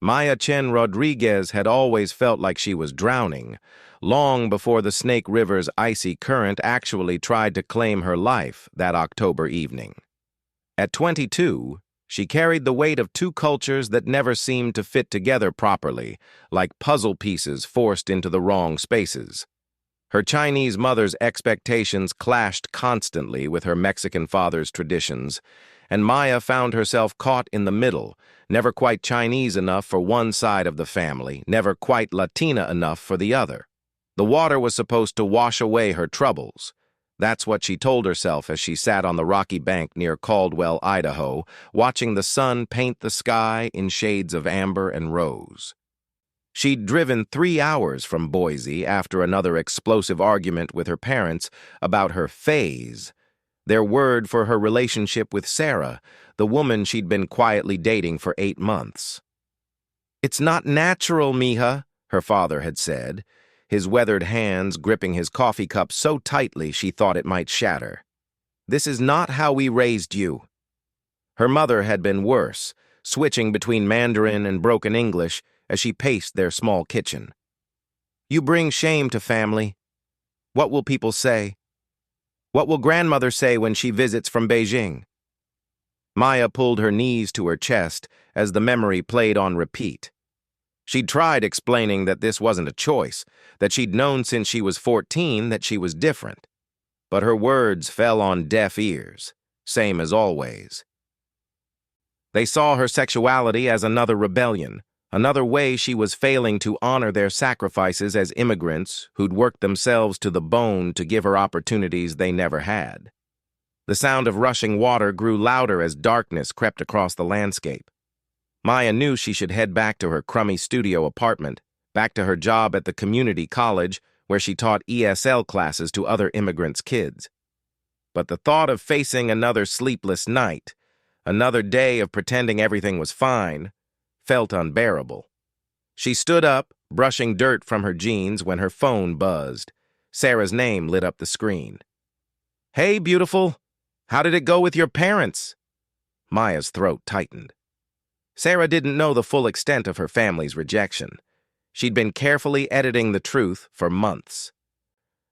Maya Chen Rodriguez had always felt like she was drowning, long before the Snake River's icy current actually tried to claim her life that October evening. At 22, she carried the weight of two cultures that never seemed to fit together properly, like puzzle pieces forced into the wrong spaces. Her Chinese mother's expectations clashed constantly with her Mexican father's traditions, and Maya found herself caught in the middle, never quite Chinese enough for one side of the family, never quite Latina enough for the other. The water was supposed to wash away her troubles. That's what she told herself as she sat on the rocky bank near Caldwell, Idaho, watching the sun paint the sky in shades of amber and rose. She'd driven 3 hours from Boise after another explosive argument with her parents about her phase, their word for her relationship with Sarah, the woman she'd been quietly dating for 8 months. "It's not natural, mija," her father had said, his weathered hands gripping his coffee cup so tightly she thought it might shatter. "This is not how we raised you." Her mother had been worse, switching between Mandarin and broken English as she paced their small kitchen. "You bring shame to family. What will people say? What will grandmother say when she visits from Beijing?" Maya pulled her knees to her chest as the memory played on repeat. She'd tried explaining that this wasn't a choice, that she'd known since she was 14 that she was different. But her words fell on deaf ears, same as always. They saw her sexuality as another rebellion, another way she was failing to honor their sacrifices as immigrants who'd worked themselves to the bone to give her opportunities they never had. The sound of rushing water grew louder as darkness crept across the landscape. Maya knew she should head back to her crummy studio apartment, back to her job at the community college where she taught ESL classes to other immigrants' kids. But the thought of facing another sleepless night, another day of pretending everything was fine, felt unbearable. She stood up, brushing dirt from her jeans when her phone buzzed. Sarah's name lit up the screen. "Hey, beautiful. How did it go with your parents?" Maya's throat tightened. Sarah didn't know the full extent of her family's rejection. She'd been carefully editing the truth for months,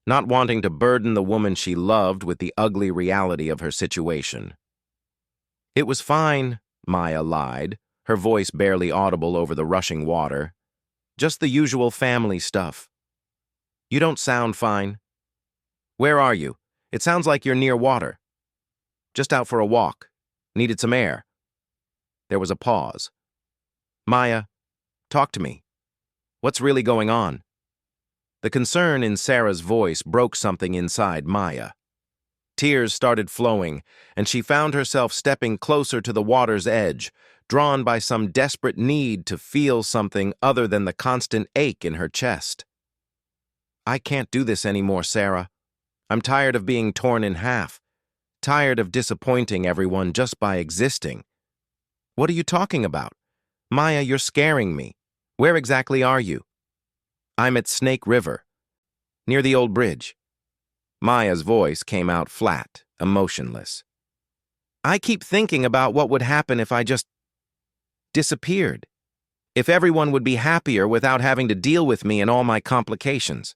not wanting to burden the woman she loved with the ugly reality of her situation. "It was fine," Maya lied, her voice barely audible over the rushing water. "Just the usual family stuff." "You don't sound fine." "Where are you? It sounds like you're near water." "Just out for a walk. Needed some air." There was a pause. "Maya, talk to me. What's really going on?" The concern in Sarah's voice broke something inside Maya. Tears started flowing, and she found herself stepping closer to the water's edge, drawn by some desperate need to feel something other than the constant ache in her chest. "I can't do this anymore, Sarah. I'm tired of being torn in half, tired of disappointing everyone just by existing." "What are you talking about? Maya, you're scaring me. Where exactly are you?" "I'm at Snake River, near the old bridge." Maya's voice came out flat, emotionless. "I keep thinking about what would happen if I just disappeared. If everyone would be happier without having to deal with me and all my complications."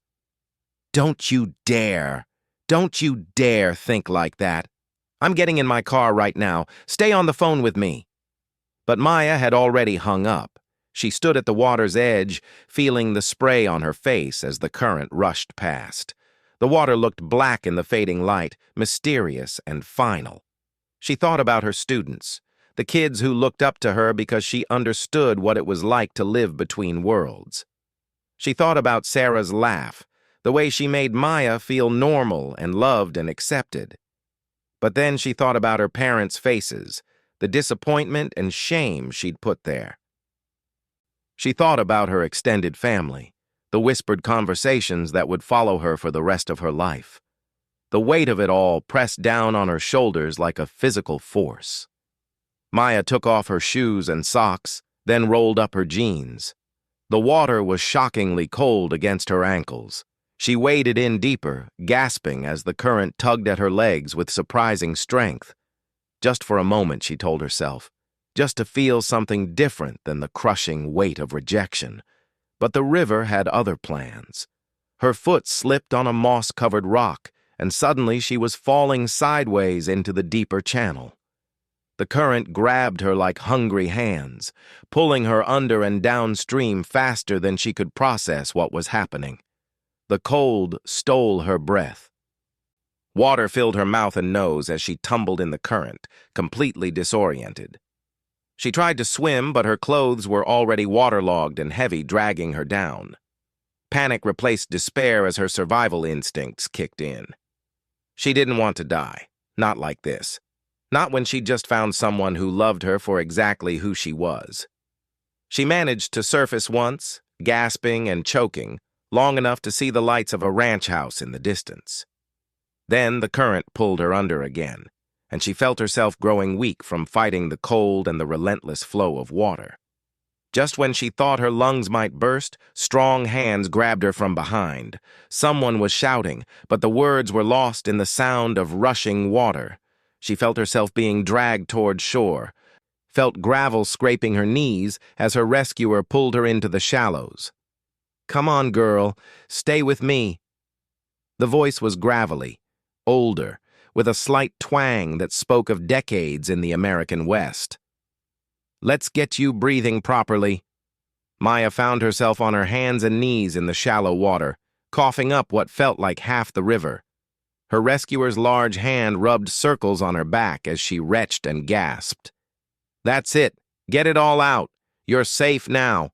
"Don't you dare. Don't you dare think like that. I'm getting in my car right now. Stay on the phone with me." But Maya had already hung up. She stood at the water's edge, feeling the spray on her face as the current rushed past. The water looked black in the fading light, mysterious and final. She thought about her students, the kids who looked up to her because she understood what it was like to live between worlds. She thought about Sarah's laugh, the way she made Maya feel normal and loved and accepted. But then she thought about her parents' faces, the disappointment and shame she'd put there. She thought about her extended family, the whispered conversations that would follow her for the rest of her life. The weight of it all pressed down on her shoulders like a physical force. Maya took off her shoes and socks, then rolled up her jeans. The water was shockingly cold against her ankles. She waded in deeper, gasping as the current tugged at her legs with surprising strength. Just for a moment, she told herself. just to feel something different than the crushing weight of rejection. But the river had other plans. Her foot slipped on a moss-covered rock, and suddenly she was falling sideways into the deeper channel. The current grabbed her like hungry hands, pulling her under and downstream faster than she could process what was happening. The cold stole her breath. Water filled her mouth and nose as she tumbled in the current, completely disoriented. She tried to swim, but her clothes were already waterlogged and heavy, dragging her down. Panic replaced despair as her survival instincts kicked in. She didn't want to die, not like this. Not when she'd just found someone who loved her for exactly who she was. She managed to surface once, gasping and choking, long enough to see the lights of a ranch house in the distance. Then the current pulled her under again, and she felt herself growing weak from fighting the cold and the relentless flow of water. Just when she thought her lungs might burst, strong hands grabbed her from behind. Someone was shouting, but the words were lost in the sound of rushing water. She felt herself being dragged toward shore, felt gravel scraping her knees as her rescuer pulled her into the shallows. "Come on, girl, stay with me." The voice was gravelly, older, with a slight twang that spoke of decades in the American West. "Let's get you breathing properly." Maya found herself on her hands and knees in the shallow water, coughing up what felt like half the river. Her rescuer's large hand rubbed circles on her back as she retched and gasped. "That's it. Get it all out. You're safe now."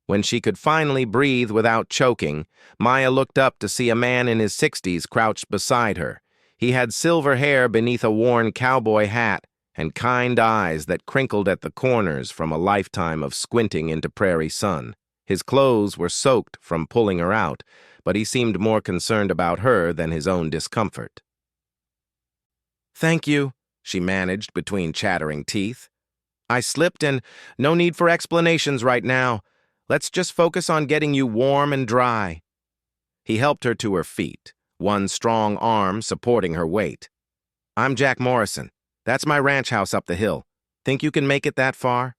When she could finally breathe without choking, Maya looked up to see a man in his 60s crouched beside her. He had silver hair beneath a worn cowboy hat and kind eyes that crinkled at the corners from a lifetime of squinting into prairie sun. His clothes were soaked from pulling her out, but he seemed more concerned about her than his own discomfort. "Thank you," she managed between chattering teeth. "I slipped and no need for explanations right now. Let's just focus on getting you warm and dry." He helped her to her feet, one strong arm supporting her weight. "I'm Jack Morrison. That's my ranch house up the hill. Think you can make it that far?"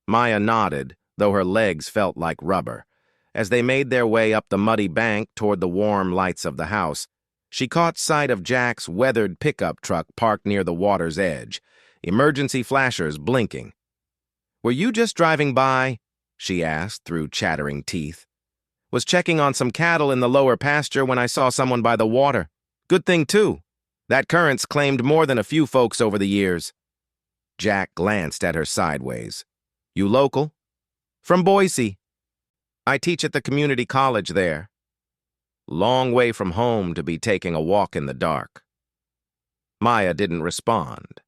Maya nodded, though her legs felt like rubber. As they made their way up the muddy bank toward the warm lights of the house, she caught sight of Jack's weathered pickup truck parked near the water's edge, emergency flashers blinking. "Were you just driving by?" she asked through chattering teeth. "Was checking on some cattle in the lower pasture when I saw someone by the water. Good thing, too. That current's claimed more than a few folks over the years." Jack glanced at her sideways. "You local?" "From Boise. I teach at the community college there." Long way from home to be taking a walk in the dark. Maya didn't respond.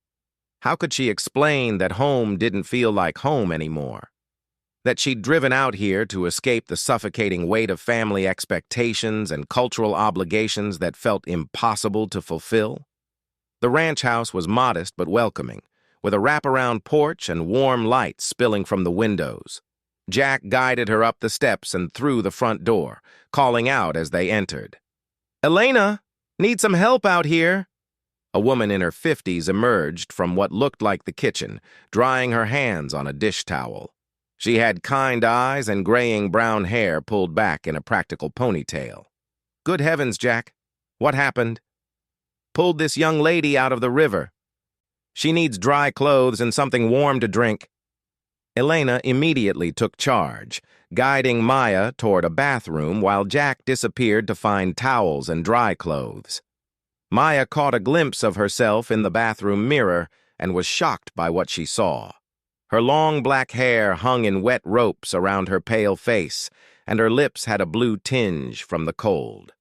How could she explain that home didn't feel like home anymore? That she'd driven out here to escape the suffocating weight of family expectations and cultural obligations that felt impossible to fulfill? The ranch house was modest but welcoming, with a wraparound porch and warm light spilling from the windows. Jack guided her up the steps and through the front door, calling out as they entered. "Elena, need some help out here." A woman in her 50s emerged from what looked like the kitchen, drying her hands on a dish towel. She had kind eyes and graying brown hair pulled back in a practical ponytail. "Good heavens, Jack. What happened?" "Pulled this young lady out of the river. She needs dry clothes and something warm to drink." Elena immediately took charge, guiding Maya toward a bathroom while Jack disappeared to find towels and dry clothes. Maya caught a glimpse of herself in the bathroom mirror and was shocked by what she saw. Her long black hair hung in wet ropes around her pale face, and her lips had a blue tinge from the cold.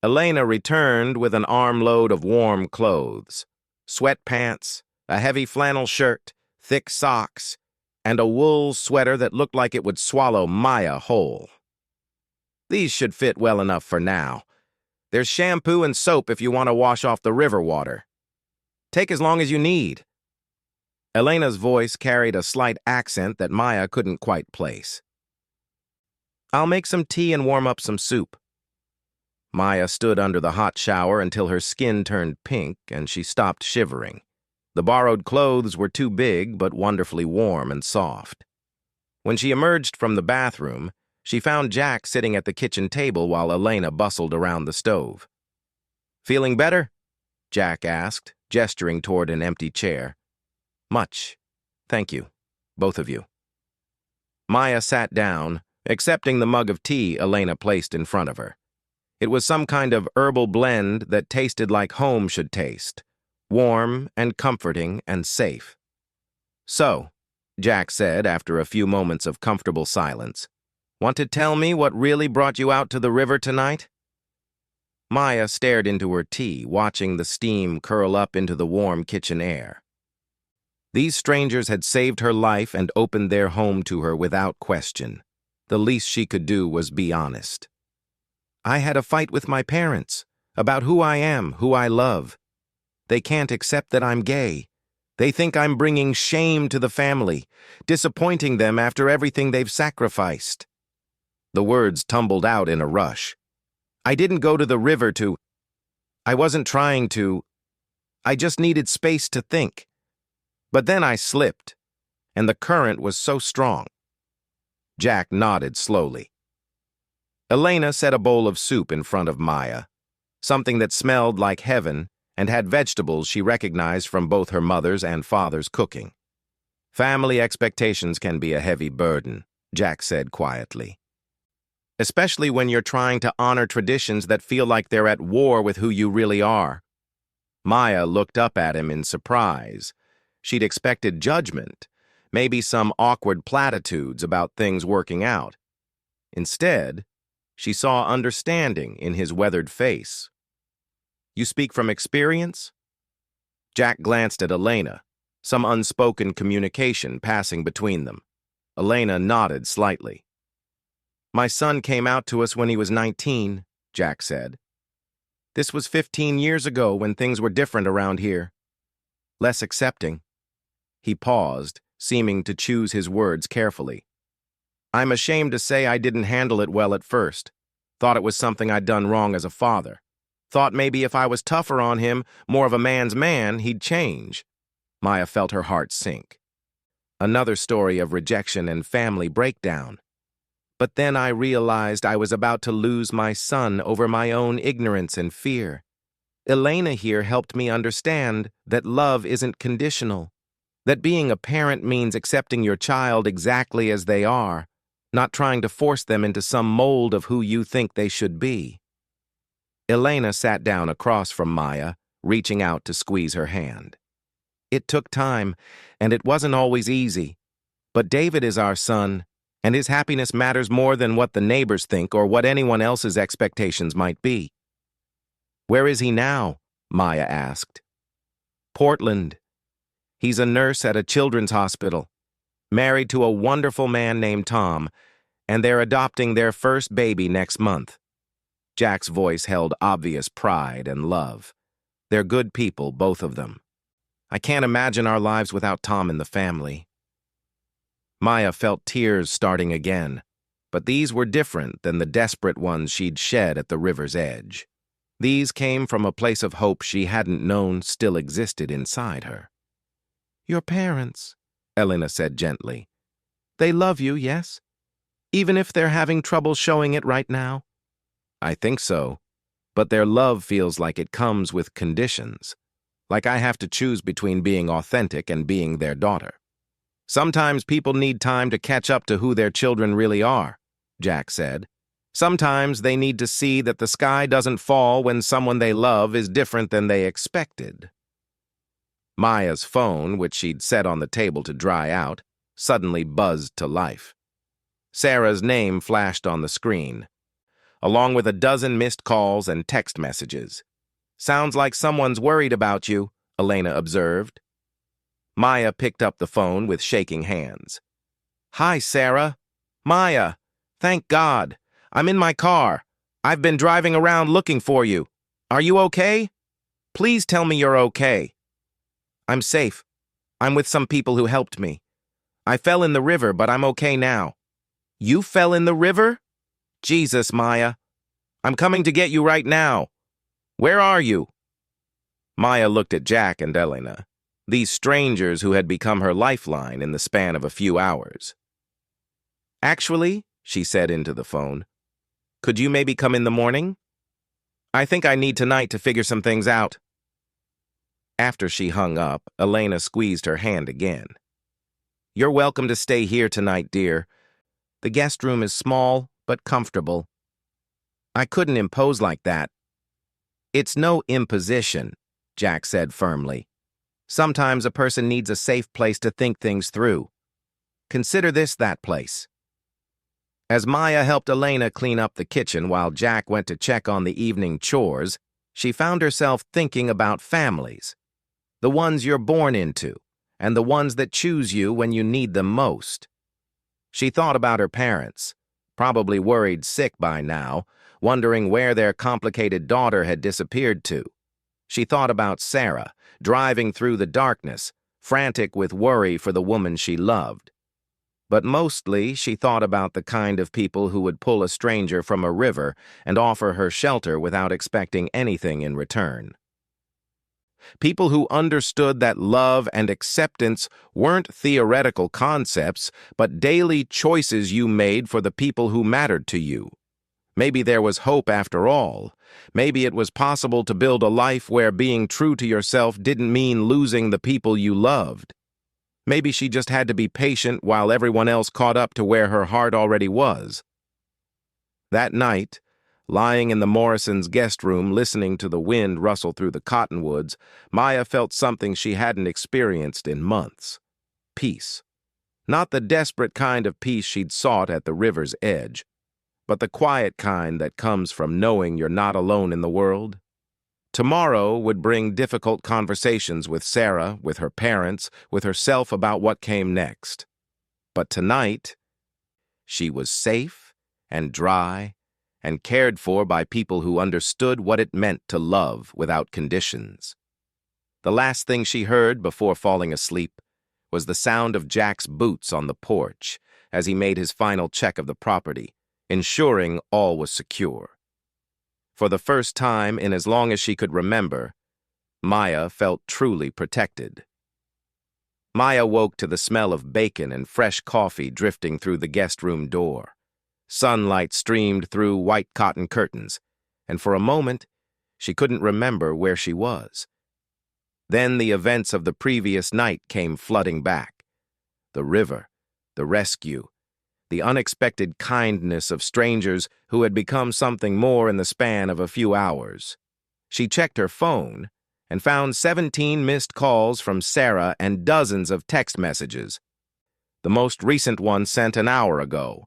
Elena returned with an armload of warm clothes, sweatpants, a heavy flannel shirt, thick socks, and a wool sweater that looked like it would swallow Maya whole. "These should fit well enough for now. There's shampoo and soap if you want to wash off the river water. Take as long as you need." Elena's voice carried a slight accent that Maya couldn't quite place. "I'll make some tea and warm up some soup." Maya stood under the hot shower until her skin turned pink and she stopped shivering. The borrowed clothes were too big but wonderfully warm and soft. When she emerged from the bathroom, she found Jack sitting at the kitchen table while Elena bustled around the stove. "Feeling better?" Jack asked, gesturing toward an empty chair. "Much. Thank you, both of you." Maya sat down, accepting the mug of tea Elena placed in front of her. It was some kind of herbal blend that tasted like home should taste, warm and comforting and safe. "So," Jack said after a few moments of comfortable silence, "want to tell me what really brought you out to the river tonight?" Maya stared into her tea, watching the steam curl up into the warm kitchen air. These strangers had saved her life and opened their home to her without question. The least she could do was be honest. "I had a fight with my parents about who I am, who I love. They can't accept that I'm gay. They think I'm bringing shame to the family, disappointing them after everything they've sacrificed." The words tumbled out in a rush. "I didn't go to the river to... I wasn't trying to... I just needed space to think. But then I slipped, and the current was so strong." Jack nodded slowly. Elena set a bowl of soup in front of Maya, something that smelled like heaven and had vegetables she recognized from both her mother's and father's cooking. "Family expectations can be a heavy burden," Jack said quietly. "Especially when you're trying to honor traditions that feel like they're at war with who you really are." Maya looked up at him in surprise. She'd expected judgment, maybe some awkward platitudes about things working out. Instead, she saw understanding in his weathered face. "You speak from experience?" Jack glanced at Elena, some unspoken communication passing between them. Elena nodded slightly. "My son came out to us when he was 19, Jack said. "This was 15 years ago when things were different around here. Less accepting." He paused, seeming to choose his words carefully. "I'm ashamed to say I didn't handle it well at first. Thought it was something I'd done wrong as a father. Thought maybe if I was tougher on him, more of a man's man, he'd change." Maya felt her heart sink. Another story of rejection and family breakdown. "But then I realized I was about to lose my son over my own ignorance and fear. Elena here helped me understand that love isn't conditional, that being a parent means accepting your child exactly as they are, not trying to force them into some mold of who you think they should be." Elena sat down across from Maya, reaching out to squeeze her hand. "It took time, and it wasn't always easy. But David is our son, and his happiness matters more than what the neighbors think or what anyone else's expectations might be." "Where is he now?" Maya asked. "Portland. He's a nurse at a children's hospital, married to a wonderful man named Tom, and they're adopting their first baby next month." Jack's voice held obvious pride and love. "They're good people, both of them. I can't imagine our lives without Tom in the family." Maya felt tears starting again, but these were different than the desperate ones she'd shed at the river's edge. These came from a place of hope she hadn't known still existed inside her. "Your parents," Elena said gently. "They love you, yes? Even if they're having trouble showing it right now?" "I think so, but their love feels like it comes with conditions. Like I have to choose between being authentic and being their daughter. Sometimes people need time to catch up to who their children really are," Jack said. "Sometimes they need to see that the sky doesn't fall when someone they love is different than they expected." Maya's phone, which she'd set on the table to dry out, suddenly buzzed to life. Sarah's name flashed on the screen, along with a dozen missed calls and text messages. "Sounds like someone's worried about you," Elena observed. Maya picked up the phone with shaking hands. "Hi, Sarah. Maya. Thank God. I'm in my car. I've been driving around looking for you. Are you okay? Please tell me you're okay." "I'm safe. I'm with some people who helped me. I fell in the river, but I'm okay now." "You fell in the river? Jesus, Maya. I'm coming to get you right now. Where are you?" Maya looked at Jack and Elena. these strangers who had become her lifeline in the span of a few hours. "Actually," she said into the phone, "could you maybe come in the morning? I think I need tonight to figure some things out." After she hung up, Elena squeezed her hand again. "You're welcome to stay here tonight, dear. The guest room is small, but comfortable." "I couldn't impose like that." "It's no imposition," Jack said firmly. "Sometimes a person needs a safe place to think things through. Consider this that place." As Maya helped Elena clean up the kitchen while Jack went to check on the evening chores, she found herself thinking about families. The ones you're born into, and the ones that choose you when you need them most. She thought about her parents, probably worried sick by now, wondering where their complicated daughter had disappeared to. She thought about Sarah, driving through the darkness, frantic with worry for the woman she loved. But mostly, she thought about the kind of people who would pull a stranger from a river and offer her shelter without expecting anything in return. People who understood that love and acceptance weren't theoretical concepts, but daily choices you made for the people who mattered to you. Maybe there was hope after all. Maybe it was possible to build a life where being true to yourself didn't mean losing the people you loved. Maybe she just had to be patient while everyone else caught up to where her heart already was. That night, lying in the Morrisons' guest room listening to the wind rustle through the cottonwoods, Maya felt something she hadn't experienced in months. Peace. Not the desperate kind of peace she'd sought at the river's edge, but the quiet kind that comes from knowing you're not alone in the world. Tomorrow would bring difficult conversations with Sarah, with her parents, with herself about what came next. But tonight, she was safe and dry and cared for by people who understood what it meant to love without conditions. The last thing she heard before falling asleep was the sound of Jack's boots on the porch as he made his final check of the property, ensuring all was secure. For the first time in as long as she could remember, Maya felt truly protected. Maya woke to the smell of bacon and fresh coffee drifting through the guest room door. Sunlight streamed through white cotton curtains, and for a moment, she couldn't remember where she was. Then the events of the previous night came flooding back. The river, the rescue, the unexpected kindness of strangers who had become something more in the span of a few hours. She checked her phone and found 17 missed calls from Sarah and dozens of text messages. The most recent one sent an hour ago.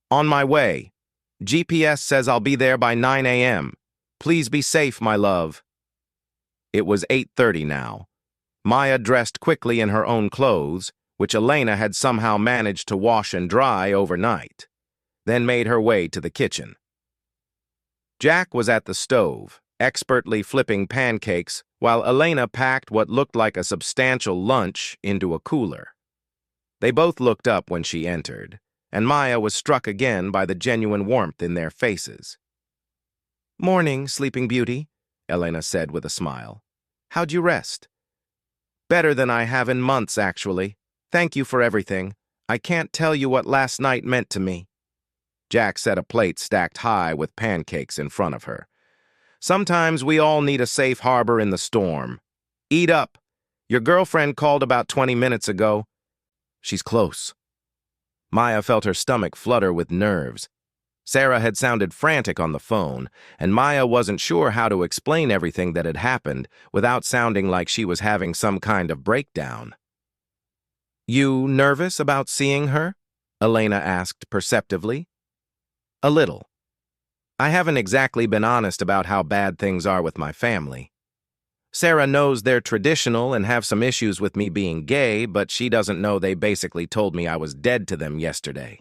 "On my way. GPS says I'll be there by 9 a.m. Please be safe, my love." It was 8:30 now. Maya dressed quickly in her own clothes, which Elena had somehow managed to wash and dry overnight, then made her way to the kitchen. Jack was at the stove, expertly flipping pancakes, while Elena packed what looked like a substantial lunch into a cooler. They both looked up when she entered, and Maya was struck again by the genuine warmth in their faces. "Morning, Sleeping Beauty," Elena said with a smile. "How'd you rest?" "Better than I have in months, actually. Thank you for everything. I can't tell you what last night meant to me." Jack set a plate stacked high with pancakes in front of her. "Sometimes we all need a safe harbor in the storm. Eat up. Your girlfriend called about 20 minutes ago. She's close." Maya felt her stomach flutter with nerves. Sarah had sounded frantic on the phone, and Maya wasn't sure how to explain everything that had happened without sounding like she was having some kind of breakdown. "You nervous about seeing her?" Elena asked perceptively. "A little. I haven't exactly been honest about how bad things are with my family. Sarah knows they're traditional and have some issues with me being gay, but she doesn't know they basically told me I was dead to them yesterday."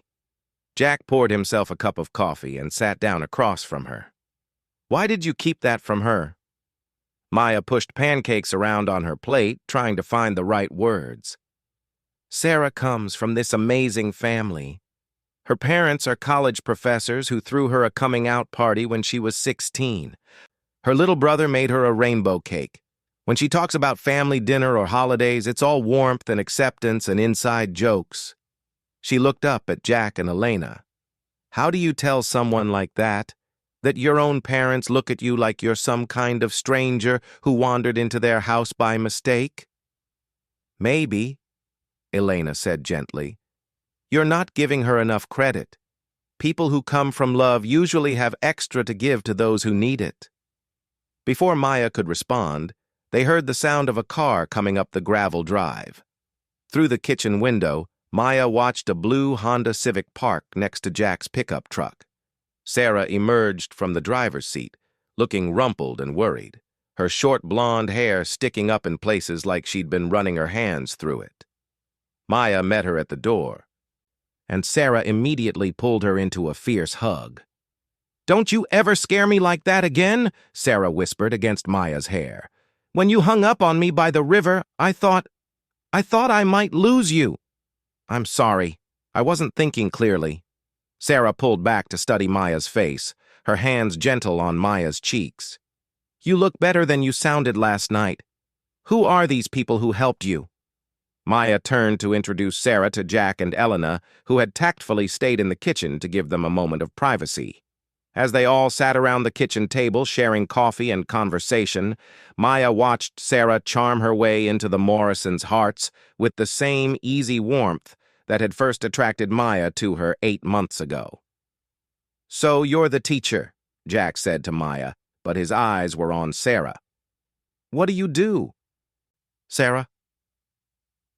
Jack poured himself a cup of coffee and sat down across from her. "Why did you keep that from her?" Maya pushed pancakes around on her plate, trying to find the right words. "Sarah comes from this amazing family. Her parents are college professors who threw her a coming-out party when she was 16. Her little brother made her a rainbow cake. When she talks about family dinner or holidays, it's all warmth and acceptance and inside jokes. She looked up at Jack and Elena. How do you tell someone like that your own parents look at you like you're some kind of stranger who wandered into their house by mistake? Maybe, Elena said gently. You're not giving her enough credit. People who come from love usually have extra to give to those who need it. Before Maya could respond, they heard the sound of a car coming up the gravel drive. Through the kitchen window, Maya watched a blue Honda Civic park next to Jack's pickup truck. Sarah emerged from the driver's seat, looking rumpled and worried, her short blonde hair sticking up in places like she'd been running her hands through it. Maya met her at the door, and Sarah immediately pulled her into a fierce hug. "Don't you ever scare me like that again," Sarah whispered against Maya's hair. "When you hung up on me by the river, I thought I might lose you." "I'm sorry. I wasn't thinking clearly." Sarah pulled back to study Maya's face, her hands gentle on Maya's cheeks. "You look better than you sounded last night. Who are these people who helped you?" Maya turned to introduce Sarah to Jack and Elena, who had tactfully stayed in the kitchen to give them a moment of privacy. As they all sat around the kitchen table sharing coffee and conversation, Maya watched Sarah charm her way into the Morrisons' hearts with the same easy warmth that had first attracted Maya to her 8 months ago. "So you're the teacher," Jack said to Maya, but his eyes were on Sarah. "What do you do?" "Sarah,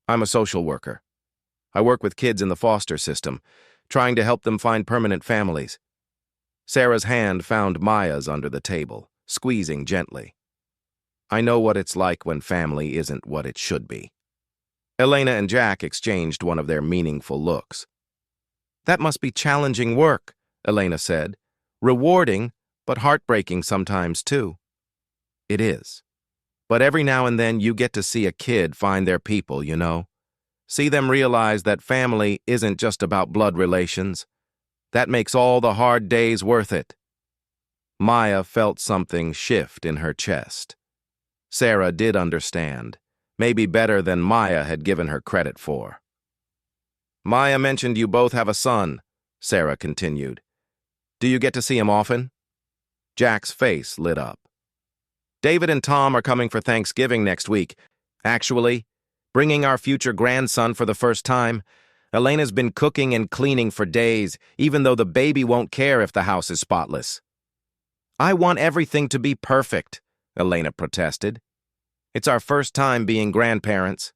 I'm a social worker. I work with kids in the foster system, trying to help them find permanent families." Sarah's hand found Maya's under the table, squeezing gently. "I know what it's like when family isn't what it should be." Elena and Jack exchanged one of their meaningful looks. "That must be challenging work," Elena said. "Rewarding, but heartbreaking sometimes too." "It is. But every now and then you get to see a kid find their people, you know. See them realize that family isn't just about blood relations. That makes all the hard days worth it." Maya felt something shift in her chest. Sarah did understand, maybe better than Maya had given her credit for. "Maya mentioned you both have a son," Sarah continued. "Do you get to see him often?" Jack's face lit up. "David and Tom are coming for Thanksgiving next week. Actually, bringing our future grandson for the first time. Elena's been cooking and cleaning for days, even though the baby won't care if the house is spotless." "I want everything to be perfect," Elena protested. "It's our first time being grandparents."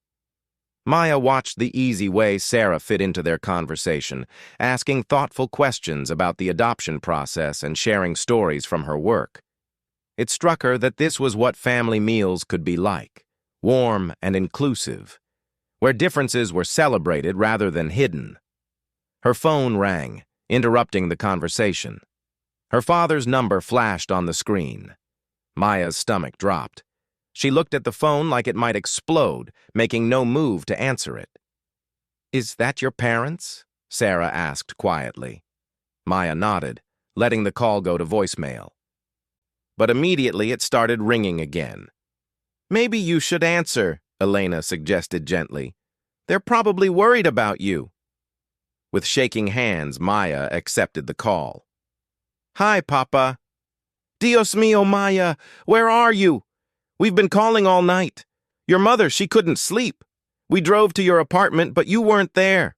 Maya watched the easy way Sarah fit into their conversation, asking thoughtful questions about the adoption process and sharing stories from her work. It struck her that this was what family meals could be like, warm and inclusive, where differences were celebrated rather than hidden. Her phone rang, interrupting the conversation. Her father's number flashed on the screen. Maya's stomach dropped. She looked at the phone like it might explode, making no move to answer it. "Is that your parents?" Sarah asked quietly. Maya nodded, letting the call go to voicemail. But immediately it started ringing again. "Maybe you should answer," Elena suggested gently. "They're probably worried about you." With shaking hands, Maya accepted the call. "Hi, Papa." "Dios mío, Maya, where are you? We've been calling all night. Your mother, she couldn't sleep. We drove to your apartment, but you weren't there."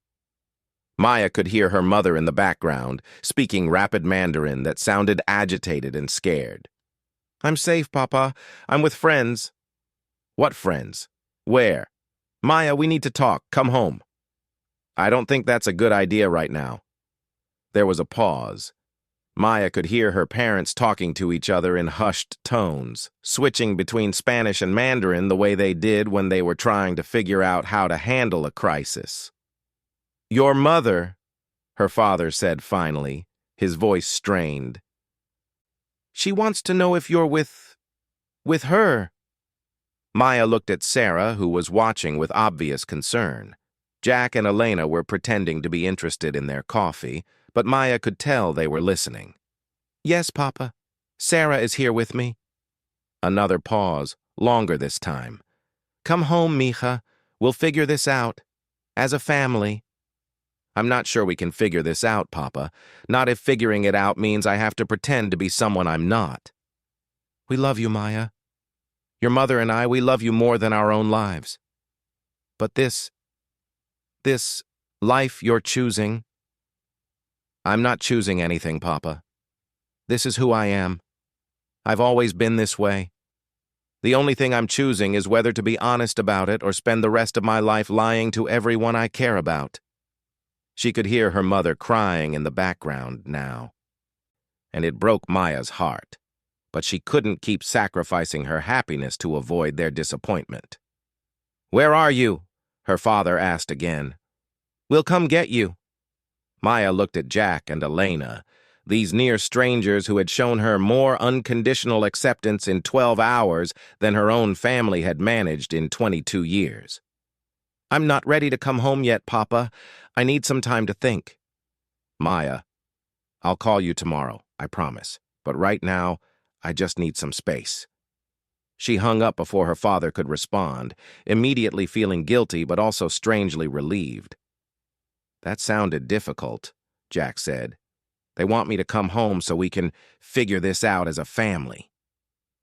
Maya could hear her mother in the background, speaking rapid Mandarin that sounded agitated and scared. "I'm safe, Papa. I'm with friends." "What friends? Where?" "Maya, we need to talk. Come home." "I don't think that's a good idea right now." There was a pause. Maya could hear her parents talking to each other in hushed tones, switching between Spanish and Mandarin the way they did when they were trying to figure out how to handle a crisis. "Your mother," her father said finally, his voice strained. "She wants to know if you're with her." Maya looked at Sarah, who was watching with obvious concern. Jack and Elena were pretending to be interested in their coffee, but Maya could tell they were listening. "Yes, Papa. Sarah is here with me." Another pause, longer this time. Come home, mija. We'll figure this out. As a family. I'm not sure we can figure this out, Papa. Not if figuring it out means I have to pretend to be someone I'm not. We love you, Maya. Your mother and I, we love you more than our own lives. But this life you're choosing, I'm not choosing anything, Papa. This is who I am. I've always been this way. The only thing I'm choosing is whether to be honest about it or spend the rest of my life lying to everyone I care about. She could hear her mother crying in the background now. And it broke Maya's heart, but she couldn't keep sacrificing her happiness to avoid their disappointment. "Where are you?" her father asked again. "We'll come get you." Maya looked at Jack and Elena, these near strangers who had shown her more unconditional acceptance in 12 hours than her own family had managed in 22 years. "I'm not ready to come home yet, Papa. I need some time to think." "Maya, I'll call you tomorrow, I promise. But right now, I just need some space." She hung up before her father could respond, immediately feeling guilty but also strangely relieved. "That sounded difficult," Jack said. "They want me to come home so we can figure this out as a family.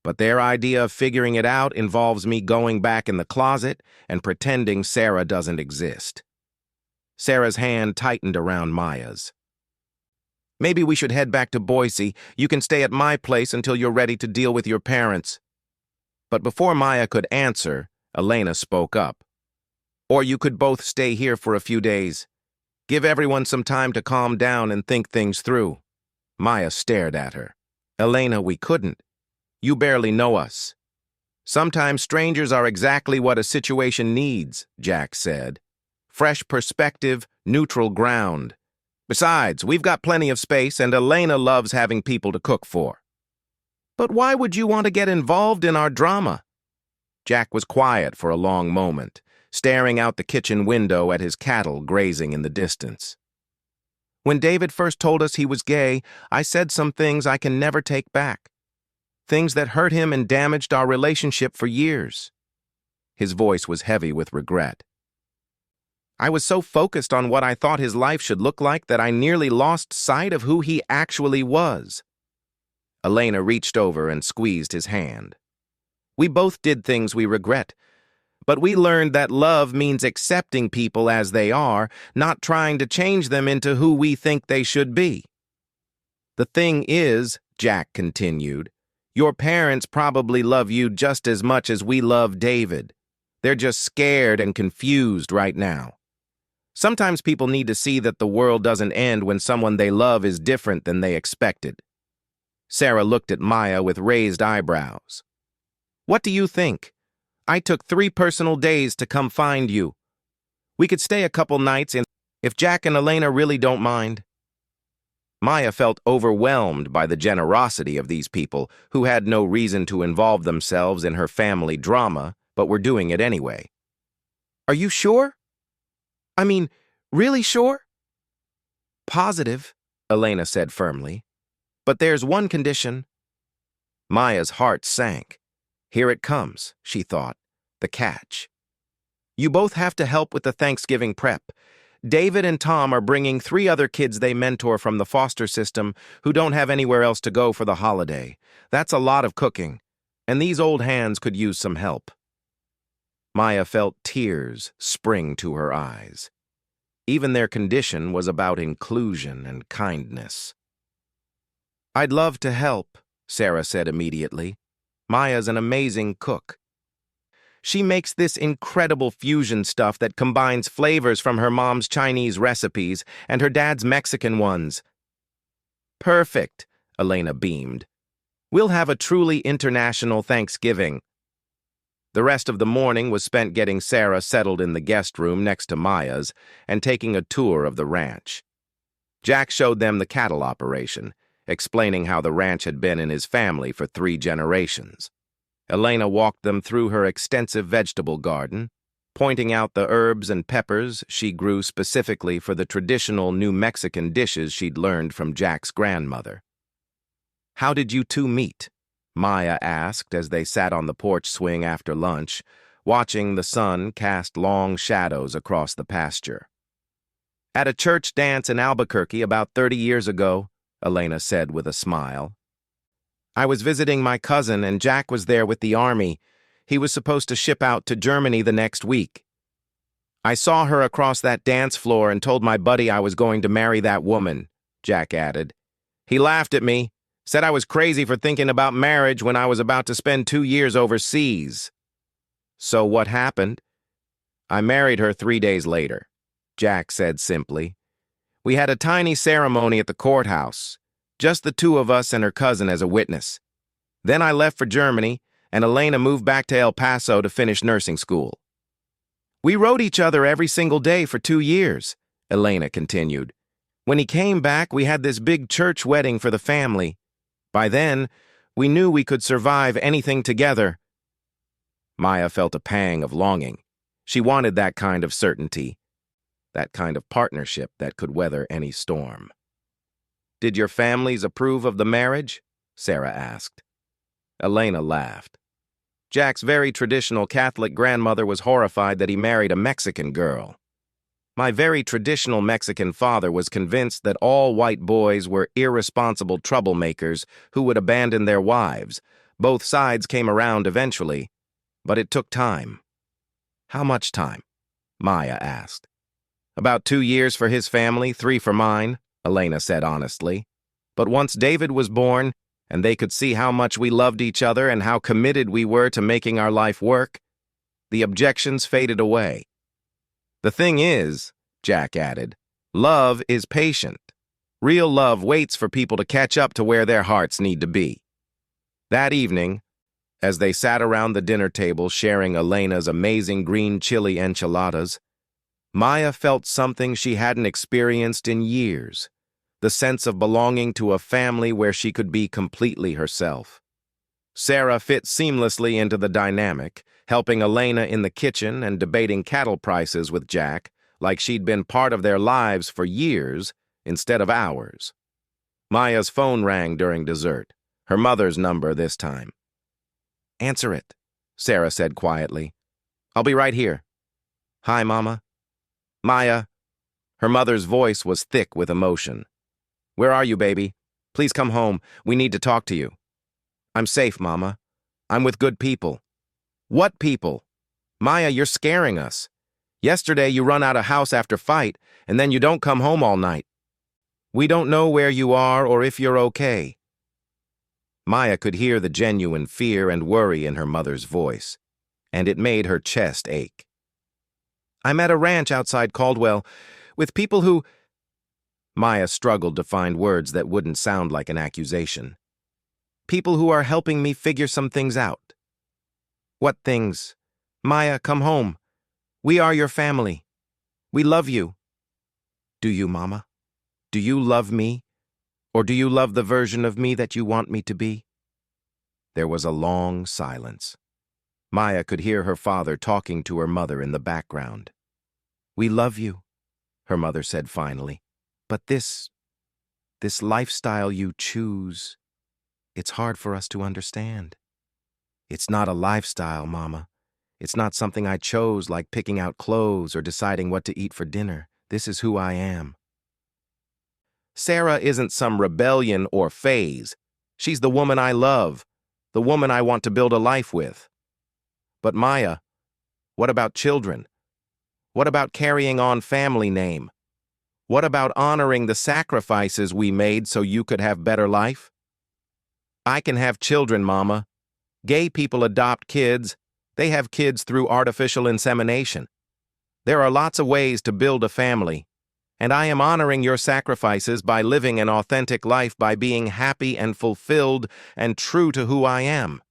But their idea of figuring it out involves me going back in the closet and pretending Sarah doesn't exist." Sarah's hand tightened around Maya's. "Maybe we should head back to Boise. You can stay at my place until you're ready to deal with your parents." But before Maya could answer, Elena spoke up. "Or you could both stay here for a few days. Give everyone some time to calm down and think things through." Maya stared at her. "Elena, we couldn't. You barely know us." "Sometimes strangers are exactly what a situation needs," Jack said. "Fresh perspective, neutral ground. Besides, we've got plenty of space, and Elena loves having people to cook for." "But why would you want to get involved in our drama?" Jack was quiet for a long moment, staring out the kitchen window at his cattle grazing in the distance. "When David first told us he was gay, I said some things I can never take back. Things that hurt him and damaged our relationship for years." His voice was heavy with regret. "I was so focused on what I thought his life should look like that I nearly lost sight of who he actually was." Elena reached over and squeezed his hand. "We both did things we regret, but we learned that love means accepting people as they are, not trying to change them into who we think they should be. The thing is," Jack continued, "your parents probably love you just as much as we love David. They're just scared and confused right now. Sometimes people need to see that the world doesn't end when someone they love is different than they expected." Sarah looked at Maya with raised eyebrows. "What do you think? I took 3 personal days to come find you. We could stay a couple nights if Jack and Elena really don't mind." Maya felt overwhelmed by the generosity of these people who had no reason to involve themselves in her family drama, but were doing it anyway. "Are you sure? I mean, really sure?" "Positive," Elena said firmly. "But there's one condition." Maya's heart sank. Here it comes, she thought, the catch. "You both have to help with the Thanksgiving prep. David and Tom are bringing 3 other kids they mentor from the foster system who don't have anywhere else to go for the holiday. That's a lot of cooking, and these old hands could use some help." Maya felt tears spring to her eyes. Even their condition was about inclusion and kindness. "I'd love to help," Sarah said immediately. "Maya's an amazing cook. She makes this incredible fusion stuff that combines flavors from her mom's Chinese recipes and her dad's Mexican ones." "Perfect," Elena beamed. "We'll have a truly international Thanksgiving." The rest of the morning was spent getting Sarah settled in the guest room next to Maya's and taking a tour of the ranch. Jack showed them the cattle operation, explaining how the ranch had been in his family for 3 generations. Elena walked them through her extensive vegetable garden, pointing out the herbs and peppers she grew specifically for the traditional New Mexican dishes she'd learned from Jack's grandmother. "How did you two meet?" Maya asked as they sat on the porch swing after lunch, watching the sun cast long shadows across the pasture. At a church dance in Albuquerque about 30 years ago, Elena said with a smile. I was visiting my cousin and Jack was there with the army. He was supposed to ship out to Germany the next week. I saw her across that dance floor and told my buddy I was going to marry that woman, Jack added. He laughed at me, said I was crazy for thinking about marriage when I was about to spend 2 years overseas. So what happened? I married her 3 days later, Jack said simply. We had a tiny ceremony at the courthouse, just the two of us and her cousin as a witness. Then I left for Germany, and Elena moved back to El Paso to finish nursing school. We wrote each other every single day for 2 years, Elena continued. When he came back, we had this big church wedding for the family. By then, we knew we could survive anything together. Maya felt a pang of longing. She wanted that kind of certainty, that kind of partnership that could weather any storm. Did your families approve of the marriage? Sarah asked. Elena laughed. Jack's very traditional Catholic grandmother was horrified that he married a Mexican girl. My very traditional Mexican father was convinced that all white boys were irresponsible troublemakers who would abandon their wives. Both sides came around eventually, but it took time. How much time? Maya asked. About 2 years for his family, 3 for mine, Elena said honestly. But once David was born, and they could see how much we loved each other and how committed we were to making our life work, the objections faded away. The thing is, Jack added, love is patient. Real love waits for people to catch up to where their hearts need to be. That evening, as they sat around the dinner table sharing Elena's amazing green chili enchiladas, Maya felt something she hadn't experienced in years, the sense of belonging to a family where she could be completely herself. Sarah fit seamlessly into the dynamic, helping Elena in the kitchen and debating cattle prices with Jack like she'd been part of their lives for years instead of hours. Maya's phone rang during dessert, her mother's number this time. Answer it, Sarah said quietly. I'll be right here. Hi, Mama. Maya. Her mother's voice was thick with emotion. Where are you, baby? Please come home. We need to talk to you. I'm safe, Mama. I'm with good people. What people? Maya, you're scaring us. Yesterday you run out of house after fight, and then you don't come home all night. We don't know where you are or if you're okay. Maya could hear the genuine fear and worry in her mother's voice, and it made her chest ache. I'm at a ranch outside Caldwell with people who... Maya struggled to find words that wouldn't sound like an accusation. People who are helping me figure some things out. What things? Maya, come home. We are your family. We love you. Do you, Mama? Do you love me? Or do you love the version of me that you want me to be? There was a long silence. Maya could hear her father talking to her mother in the background. We love you, her mother said finally. But this lifestyle you choose, it's hard for us to understand. It's not a lifestyle, Mama. It's not something I chose like picking out clothes or deciding what to eat for dinner. This is who I am. Sarah isn't some rebellion or phase. She's the woman I love, the woman I want to build a life with. But Maya, what about children? What about carrying on family name? What about honoring the sacrifices we made so you could have better life? I can have children, Mama. Gay people adopt kids. They have kids through artificial insemination. There are lots of ways to build a family, and I am honoring your sacrifices by living an authentic life, by being happy and fulfilled and true to who I am.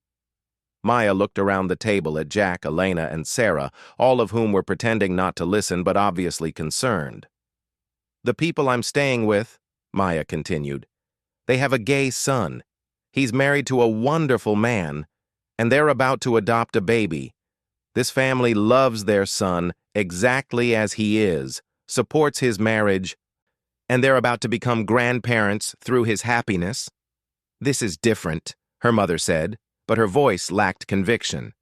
Maya looked around the table at Jack, Elena, and Sarah, all of whom were pretending not to listen but obviously concerned. The people I'm staying with, Maya continued, they have a gay son. He's married to a wonderful man, and they're about to adopt a baby. This family loves their son exactly as he is, supports his marriage, and they're about to become grandparents through his happiness. This is different, her mother said, but her voice lacked conviction.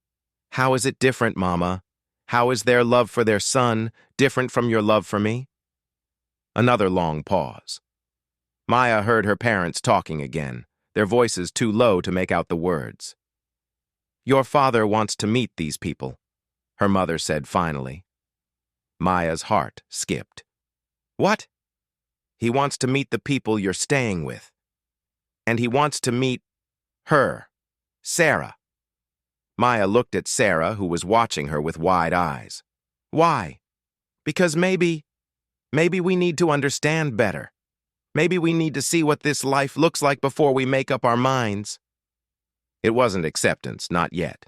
How is it different, Mama? How is their love for their son different from your love for me? Another long pause. Maya heard her parents talking again, their voices too low to make out the words. Your father wants to meet these people, her mother said finally. Maya's heart skipped. What? He wants to meet the people you're staying with. And he wants to meet her, Sarah. Maya looked at Sarah, who was watching her with wide eyes. Why? Because maybe we need to understand better. Maybe we need to see what this life looks like before we make up our minds. It wasn't acceptance, not yet.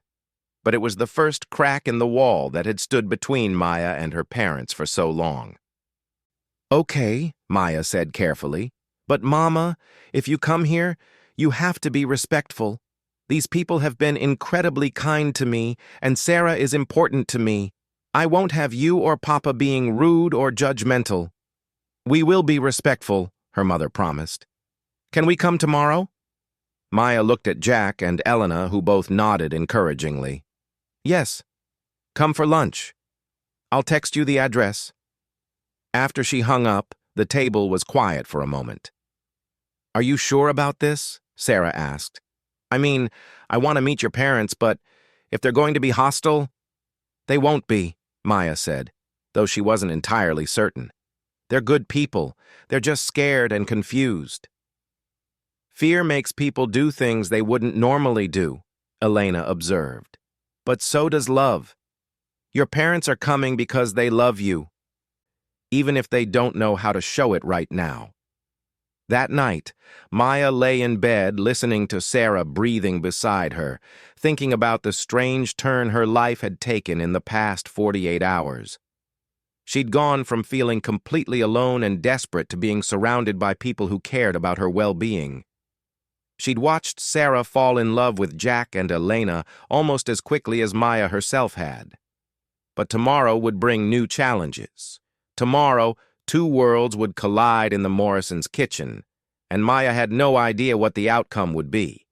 But it was the first crack in the wall that had stood between Maya and her parents for so long. Okay, Maya said carefully, but Mama, if you come here, you have to be respectful. These people have been incredibly kind to me, and Sarah is important to me. I won't have you or Papa being rude or judgmental. We will be respectful, her mother promised. Can we come tomorrow? Maya looked at Jack and Elena, who both nodded encouragingly. Yes. Come for lunch. I'll text you the address. After she hung up, the table was quiet for a moment. Are you sure about this? Sarah asked. I mean, I want to meet your parents, but if they're going to be hostile, they won't be, Maya said, though she wasn't entirely certain. They're good people. They're just scared and confused. Fear makes people do things they wouldn't normally do, Elena observed. But so does love. Your parents are coming because they love you, even if they don't know how to show it right now. That night, Maya lay in bed listening to Sarah breathing beside her, thinking about the strange turn her life had taken in the past 48 hours. She'd gone from feeling completely alone and desperate to being surrounded by people who cared about her well-being. She'd watched Sarah fall in love with Jack and Elena almost as quickly as Maya herself had. But tomorrow would bring new challenges. Tomorrow, two worlds would collide in the Morrisons' kitchen, and Maya had no idea what the outcome would be.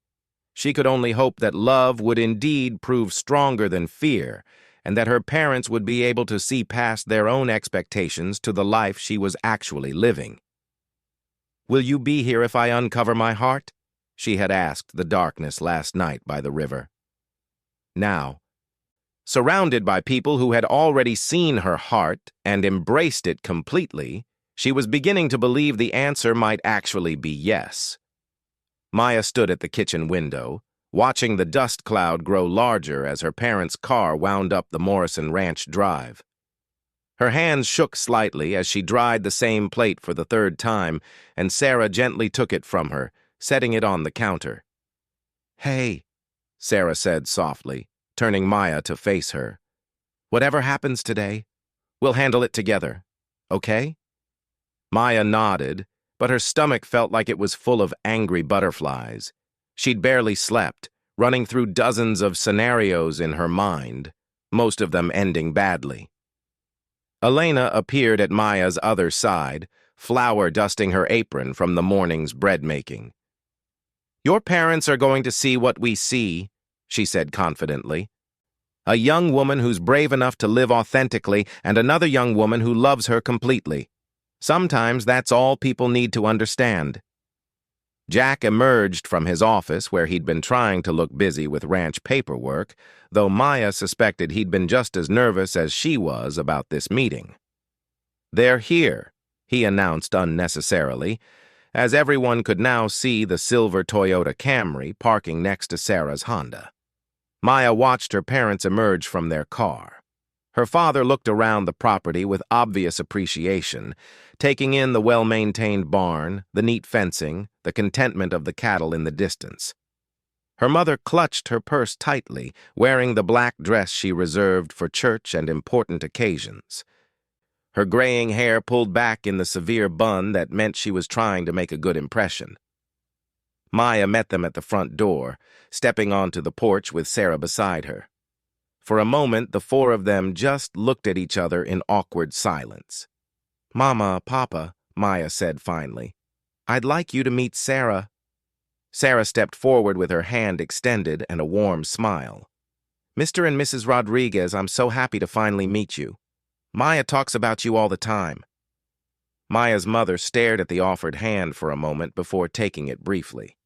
She could only hope that love would indeed prove stronger than fear, and that her parents would be able to see past their own expectations to the life she was actually living. Will you be here if I uncover my heart? She had asked the darkness last night by the river. Now, surrounded by people who had already seen her heart and embraced it completely, she was beginning to believe the answer might actually be yes. Maya stood at the kitchen window, watching the dust cloud grow larger as her parents' car wound up the Morrison Ranch drive. Her hands shook slightly as she dried the same plate for the third time, and Sarah gently took it from her, setting it on the counter. Hey, Sarah said softly, turning Maya to face her. Whatever happens today, we'll handle it together, okay? Maya nodded, but her stomach felt like it was full of angry butterflies. She'd barely slept, running through dozens of scenarios in her mind, most of them ending badly. Elena appeared at Maya's other side, flour dusting her apron from the morning's bread-making. Your parents are going to see what we see, she said confidently. A young woman who's brave enough to live authentically and another young woman who loves her completely. Sometimes that's all people need to understand. Jack emerged from his office where he'd been trying to look busy with ranch paperwork, though Maya suspected he'd been just as nervous as she was about this meeting. They're here, he announced unnecessarily, as everyone could now see the silver Toyota Camry parking next to Sarah's Honda. Maya watched her parents emerge from their car. Her father looked around the property with obvious appreciation, taking in the well-maintained barn, the neat fencing, the contentment of the cattle in the distance. Her mother clutched her purse tightly, wearing the black dress she reserved for church and important occasions. Her graying hair pulled back in the severe bun that meant she was trying to make a good impression. Maya met them at the front door, stepping onto the porch with Sarah beside her. For a moment, the four of them just looked at each other in awkward silence. Mama, Papa, Maya said finally, I'd like you to meet Sarah. Sarah stepped forward with her hand extended and a warm smile. "Mr. and Mrs. Rodriguez, I'm so happy to finally meet you. Maya talks about you all the time." Maya's mother stared at the offered hand for a moment before taking it briefly.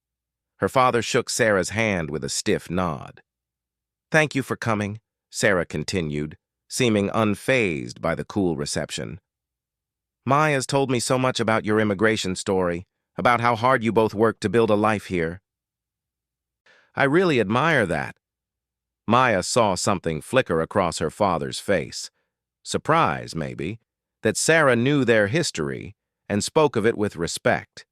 Her father shook Sarah's hand with a stiff nod. "Thank you for coming," Sarah continued, seeming unfazed by the cool reception. "Maya's told me so much about your immigration story, about how hard you both worked to build a life here. I really admire that." Maya saw something flicker across her father's face. Surprise, maybe, that Sarah knew their history and spoke of it with respect.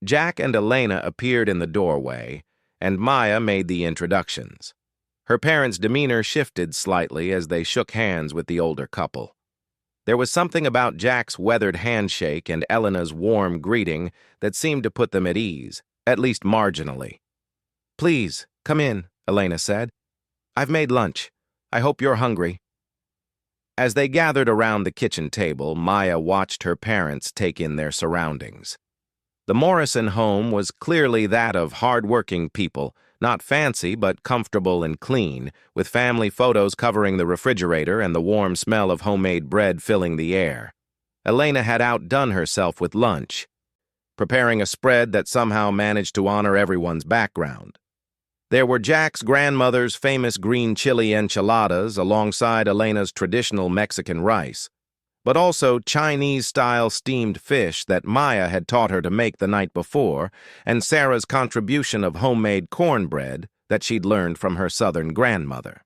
Jack and Elena appeared in the doorway, and Maya made the introductions. Her parents' demeanor shifted slightly as they shook hands with the older couple. There was something about Jack's weathered handshake and Elena's warm greeting that seemed to put them at ease, at least marginally. "Please, come in," Elena said. "I've made lunch. I hope you're hungry." As they gathered around the kitchen table, Maya watched her parents take in their surroundings. The Morrison home was clearly that of hard-working people, not fancy but comfortable and clean, with family photos covering the refrigerator and the warm smell of homemade bread filling the air. Elena had outdone herself with lunch, preparing a spread that somehow managed to honor everyone's background. There were Jack's grandmother's famous green chili enchiladas alongside Elena's traditional Mexican rice, but also Chinese-style steamed fish that Maya had taught her to make the night before, and Sarah's contribution of homemade cornbread that she'd learned from her southern grandmother.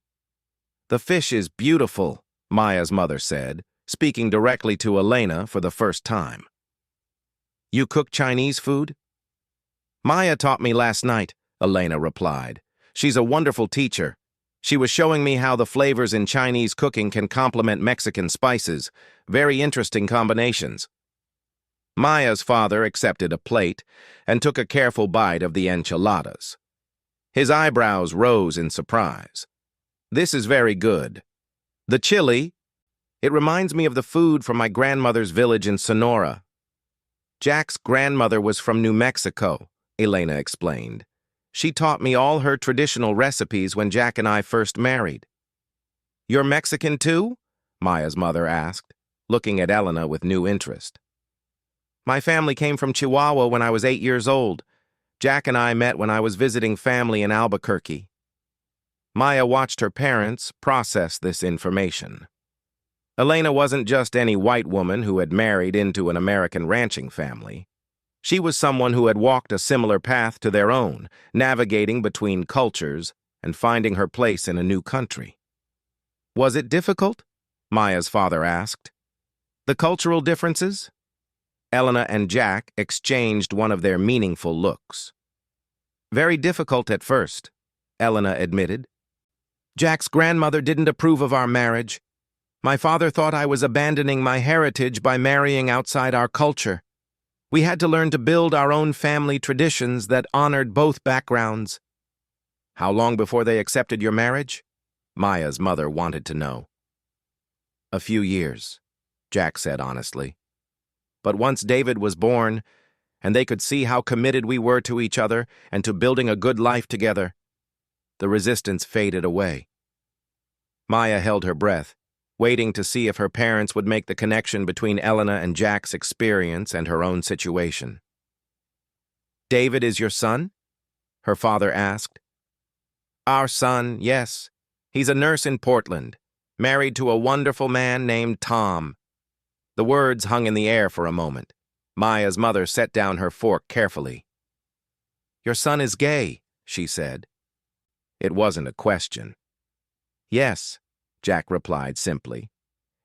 "The fish is beautiful," Maya's mother said, speaking directly to Elena for the first time. "You cook Chinese food?" "Maya taught me last night," Elena replied. "She's a wonderful teacher. She was showing me how the flavors in Chinese cooking can complement Mexican spices. Very interesting combinations." Maya's father accepted a plate and took a careful bite of the enchiladas. His eyebrows rose in surprise. "This is very good. The chili, it reminds me of the food from my grandmother's village in Sonora." "Jack's grandmother was from New Mexico," Elena explained. "She taught me all her traditional recipes when Jack and I first married." "You're Mexican too?" Maya's mother asked, looking at Elena with new interest. "My family came from Chihuahua when I was 8 years old. Jack and I met when I was visiting family in Albuquerque." Maya watched her parents process this information. Elena wasn't just any white woman who had married into an American ranching family. She was someone who had walked a similar path to their own, navigating between cultures and finding her place in a new country. "Was it difficult?" Maya's father asked. "The cultural differences?" Elena and Jack exchanged one of their meaningful looks. "Very difficult at first," Elena admitted. "Jack's grandmother didn't approve of our marriage. My father thought I was abandoning my heritage by marrying outside our culture. We had to learn to build our own family traditions that honored both backgrounds." "How long before they accepted your marriage?" Maya's mother wanted to know. "A few years," Jack said honestly. "But once David was born, and they could see how committed we were to each other and to building a good life together, the resistance faded away." Maya held her breath, waiting to see if her parents would make the connection between Elena and Jack's experience and her own situation. "David is your son?" her father asked. "Our son, yes. He's a nurse in Portland, married to a wonderful man named Tom." The words hung in the air for a moment. Maya's mother set down her fork carefully. "Your son is gay," she said. It wasn't a question. "Yes," Jack replied simply.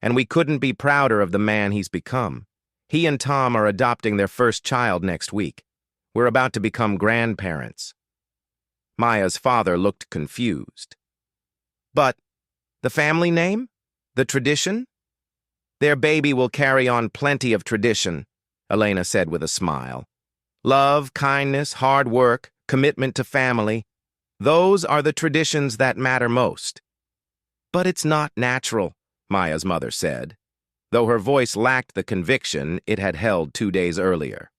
"And we couldn't be prouder of the man he's become. He and Tom are adopting their first child next week. We're about to become grandparents." Maya's father looked confused. "But the family name? The tradition?" "Their baby will carry on plenty of tradition," Elena said with a smile. "Love, kindness, hard work, commitment to family. Those are the traditions that matter most." "But it's not natural," Maya's mother said, though her voice lacked the conviction it had held 2 days earlier.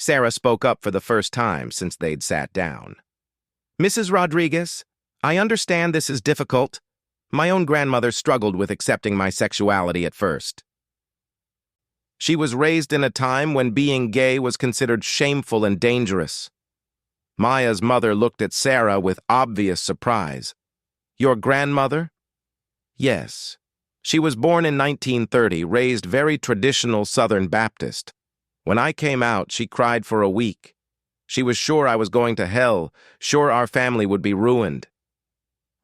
Sarah spoke up for the first time since they'd sat down. "Mrs. Rodriguez, I understand this is difficult. My own grandmother struggled with accepting my sexuality at first. She was raised in a time when being gay was considered shameful and dangerous." Maya's mother looked at Sarah with obvious surprise. "Your grandmother?" "Yes. She was born in 1930, raised very traditional Southern Baptist. When I came out, she cried for a week. She was sure I was going to hell, sure our family would be ruined."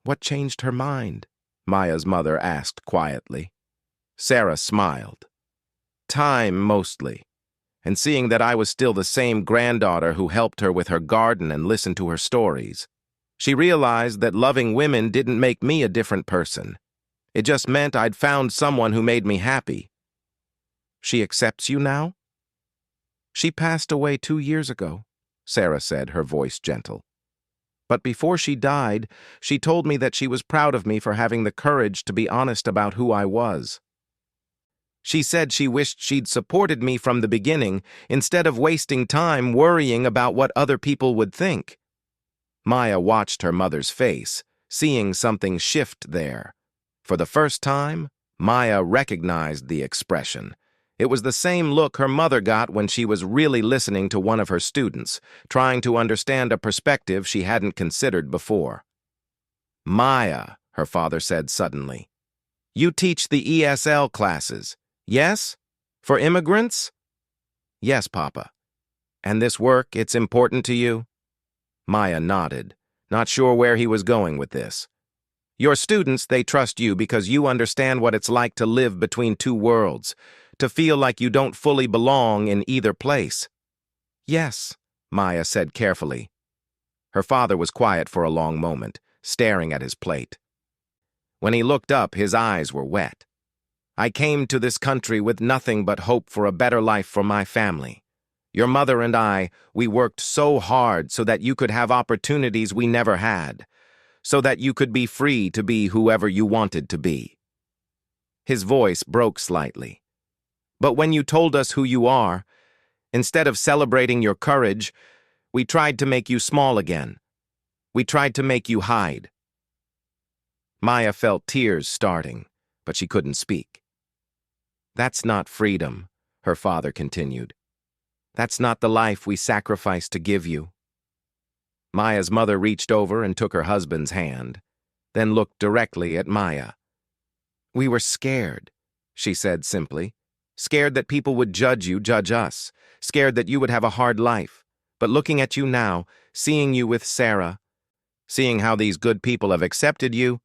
"What changed her mind?" Maya's mother asked quietly. Sarah smiled. "Time, mostly. And seeing that I was still the same granddaughter who helped her with her garden and listened to her stories. She realized that loving women didn't make me a different person. It just meant I'd found someone who made me happy." "She accepts you now?" "She passed away 2 years ago," Sarah said, her voice gentle. "But before she died, she told me that she was proud of me for having the courage to be honest about who I was. She said she wished she'd supported me from the beginning instead of wasting time worrying about what other people would think." Maya watched her mother's face, seeing something shift there. For the first time, Maya recognized the expression. It was the same look her mother got when she was really listening to one of her students, trying to understand a perspective she hadn't considered before. "Maya," her father said suddenly, "you teach the ESL classes, yes? For immigrants?" "Yes, Papa." "And this work, it's important to you?" Maya nodded, not sure where he was going with this. "Your students, they trust you because you understand what it's like to live between two worlds, to feel like you don't fully belong in either place." "Yes," Maya said carefully. Her father was quiet for a long moment, staring at his plate. When he looked up, his eyes were wet. "I came to this country with nothing but hope for a better life for my family. Your mother and I, we worked so hard so that you could have opportunities we never had, so that you could be free to be whoever you wanted to be." His voice broke slightly. "But when you told us who you are, instead of celebrating your courage, we tried to make you small again. We tried to make you hide." Maya felt tears starting, but she couldn't speak. "That's not freedom," her father continued. "That's not the life we sacrificed to give you." Maya's mother reached over and took her husband's hand, then looked directly at Maya. "We were scared," she said simply. "Scared that people would judge us, scared that you would have a hard life. But looking at you now, seeing you with Sarah, seeing how these good people have accepted you,"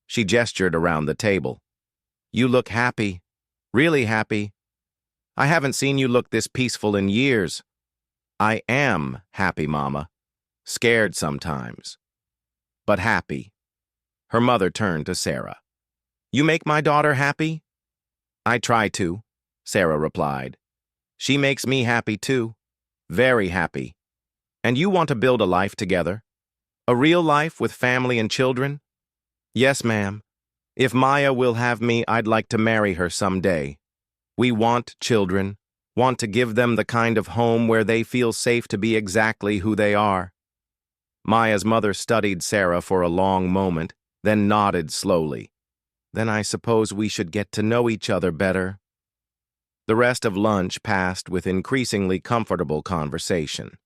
she gestured around the table. "You look happy, really happy. I haven't seen you look this peaceful in years." "I am happy, Mama. Scared sometimes, but happy." Her mother turned to Sarah. "You make my daughter happy?" "I try to," Sarah replied. "She makes me happy too. Very happy. And you want to build a life together? A real life with family and children?" "Yes, ma'am. If Maya will have me, I'd like to marry her someday. We want children, want to give them the kind of home where they feel safe to be exactly who they are." Maya's mother studied Sarah for a long moment, then nodded slowly. "Then I suppose we should get to know each other better." The rest of lunch passed with increasingly comfortable conversation.